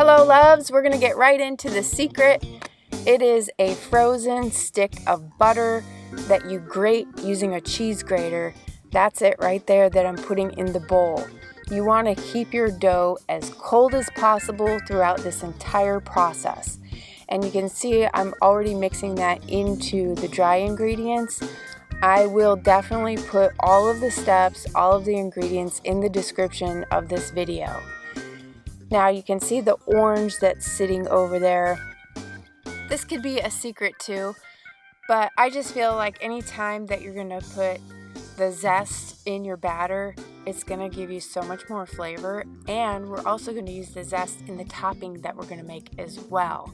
Hello loves, we're going to get right into the secret. It is a frozen stick of butter that you grate using a cheese grater. That's it right there that I'm putting in the bowl. You want to keep your dough as cold as possible throughout this entire process. And you can see I'm already mixing that into the dry ingredients. I will definitely put all of the steps, all of the ingredients in the description of this video. Now you can see the orange that's sitting over there. This could be a secret too, but I just feel like anytime that you're going to put the zest in your batter, it's going to give you so much more flavor. And we're also going to use the zest in the topping that we're going to make as well.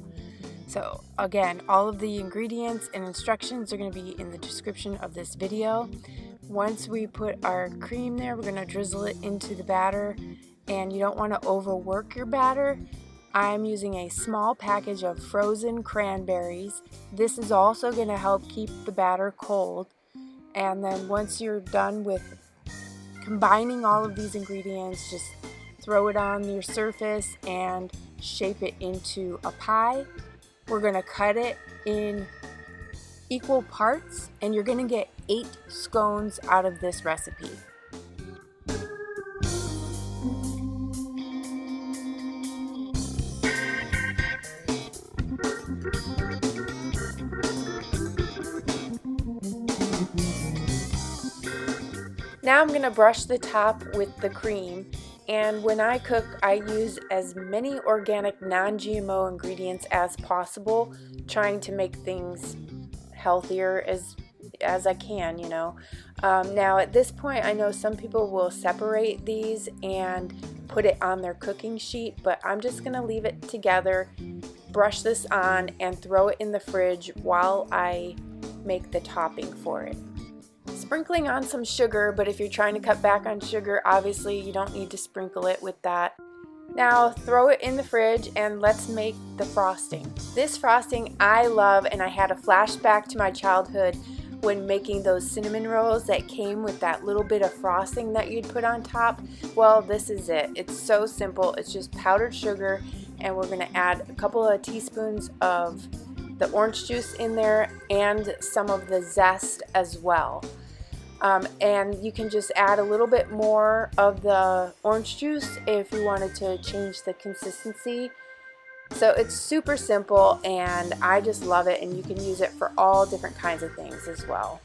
So again, all of the ingredients and instructions are going to be in the description of this video. Once we put our cream there, we're going to drizzle it into the batter. And you don't want to overwork your batter. I'm using a small package of frozen cranberries. This is also going to help keep the batter cold. And then once you're done with combining all of these ingredients, just throw it on your surface and shape it into a pie. We're going to cut it in equal parts, and you're going to get 8 scones out of this recipe. Now I'm going to brush the top with the cream, and when I cook I use as many organic non-GMO ingredients as possible, trying to make things healthier as I can, you know. Now at this point I know some people will separate these and put it on their cooking sheet, but I'm just going to leave it together, brush this on, and throw it in the fridge while I make the topping for it. Sprinkling on some sugar, but if you're trying to cut back on sugar, obviously you don't need to sprinkle it with that. Now throw it in the fridge and let's make the frosting. This frosting I love, and I had a flashback to my childhood when making those cinnamon rolls that came with that little bit of frosting that you'd put on top. Well, this is it. It's so simple. It's just powdered sugar, and we're going to add a couple of teaspoons of the orange juice in there and some of the zest as well. And you can just add a little bit more of the orange juice if you wanted to change the consistency. So it's super simple, and I just love it, and you can use it for all different kinds of things as well.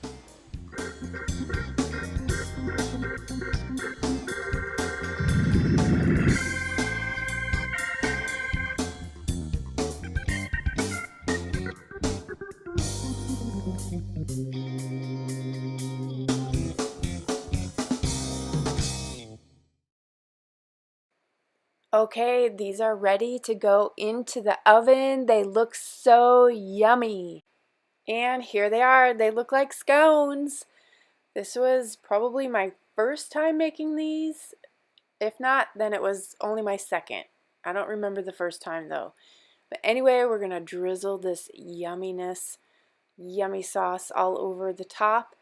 Okay, these are ready to go into the oven. They look so yummy. And here they are. They look like scones. This was probably my first time making these. If not, then it was only my second. I don't remember the first time though. But anyway, we're going to drizzle this yumminess, yummy sauce all over the top.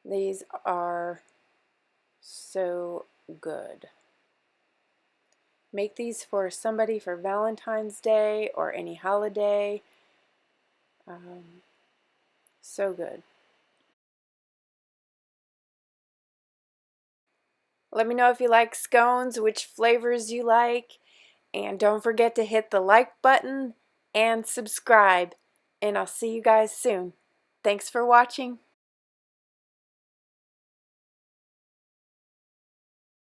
These are so good. Make these for somebody for Valentine's Day or any holiday. So good. Let me know if you like scones, which flavors you like, and don't forget to hit the like button and subscribe, and I'll see you guys soon. Thanks for watching.